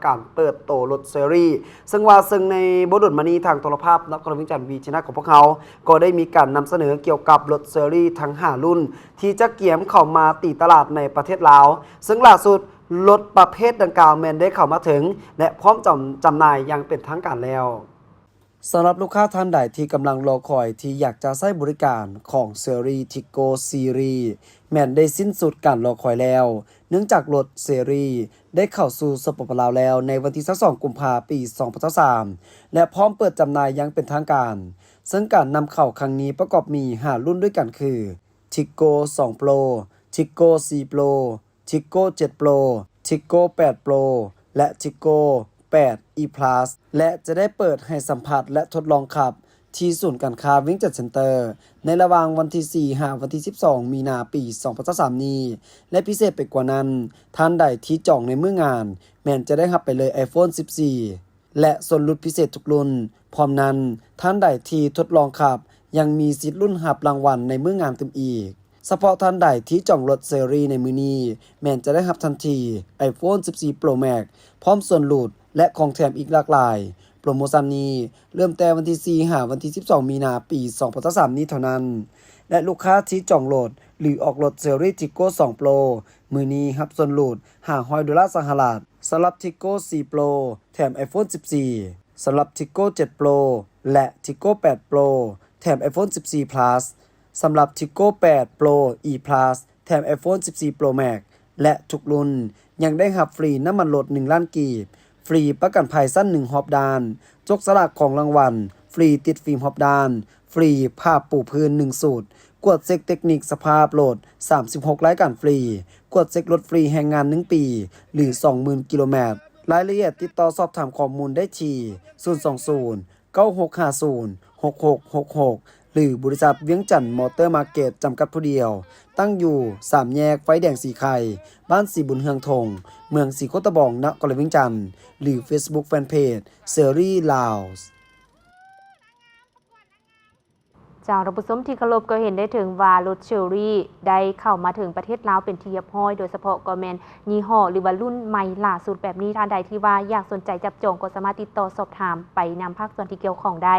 การเปิดโตรถเซรีซึ่งในบทมานี้ทางโทรภาพนักกรวิจัยวีชนะของพวกเขาก็ได้มีการนำเสนอเกี่ยวกับรถเซรีทั้ง5รุ่นที่จะเกี่ยมเข้ามาตีตลาดในประเทศลาวซึ่งล่าสุดรถประเภทดังกล่าวแมนได้เข้ามาถึงและพร้อมจำหน่ายอย่างเป็นทางการแล้วสำหรับลูกค้าท่านใดที่กำลังรอคอยที่อยากจะใช้บริการของเซรีทิโกซีรีแมนได้สิ้นสุดการรอคอยแล้วเนื่องจากรถเซรีได้เข้าสู่สปปลาวแล้วในวันที่22กุมภาพันธ์ปี2023และพร้อมเปิดจำหน่ายอย่างเป็นทางการซึ่งการนำเข้าครั้งนี้ประกอบมี5รุ่นด้วยกันคือทิโก2 Pro ทิโก4 Pro ทิโก้7 Pro ทิโก้8 Pro และทิโก้8 E Plus และจะได้เปิดให้สัมผัสและทดลองขับที่ศูนย์การค้าวิ่งจัดเซ็นเตอร์ในระหว่างวันที่4 วันที่12มีนาปี2023นี้และพิเศษไปกว่านั้นท่านใดที่จองในมื้องานแม่นจะได้รับไปเลย iPhone 14 และส่วนลดพิเศษทุกรุ่นพร้อมนั้นท่านใดที่ทดลองขับยังมีสิทธิ์ลุ้นรับรางวัลในมื้องานเต็มอีกเฉพาะท่านใดที่จองรถเซรีในมื้อนี้แม่นจะได้รับทันที iPhone 14 Pro Max พร้อมส่วนลดและของแถมอีกหลากหลายโปรโมชั่นนี้เริ่มแต่วันที่4 วันที่12มีนาปี2023นี้เท่านั้นและลูกค้าที่จองรถหรือออกรถเซรีทิโก้2 Pro มื้อนี้รับส่วนลด$500สหรัฐสำหรับทิโก้4 Pro แถม iPhone 14สำหรับทิโก้7 Pro และทิโก้8 Pro แถม iPhone 14 Plus สำหรับทิโก้8 Pro E Plus แถม iPhone 14 Pro Max และทุกรุ่นยังได้รับฟรีน้ำมันรถ1ล้านกีบฟรีประกันภัยสั้น1รอบด้านจกสลากของรางวัลฟรีติดฟิล์มรอบด้านฟรีผ้าปูพื้น1สูตรกวดเช็คเทคนิคสภาพรถ36รายการฟรีกวดเช็ครถฟรีแห่งงาน1ปีหรือ 20,000 กิโลเมตรรายละเอียดติดต่อสอบถามข้อมูลได้ที่020 9650 6666หรือบริษัทเวียงจันทน์มอเตอร์มาร์เก็ตจำกัดผู้เดียวตั้งอยู่3แยกไฟแดงสีไข่บ้านสีบุญเฮืองทงเมืองสีโคตะบองนครเวียงจันทน์หรือ Facebook Fanpage เซรีลาวจากท่านผู้ชมที่เคารพก็เห็นได้ถึงว่ารถเชอรี่ได้เข้ามาถึงประเทศลาวเป็นที่เรียบร้อยโดยเฉพาะก็แม่นยี่ห้อหรือว่ารุ่นใหม่ล่าสุดแบบนี้ท่านใดที่ว่าอยากสนใจจับจองก็สามารถติดต่อสอบถามไปนำภาคส่วนที่เกี่ยวข้องได้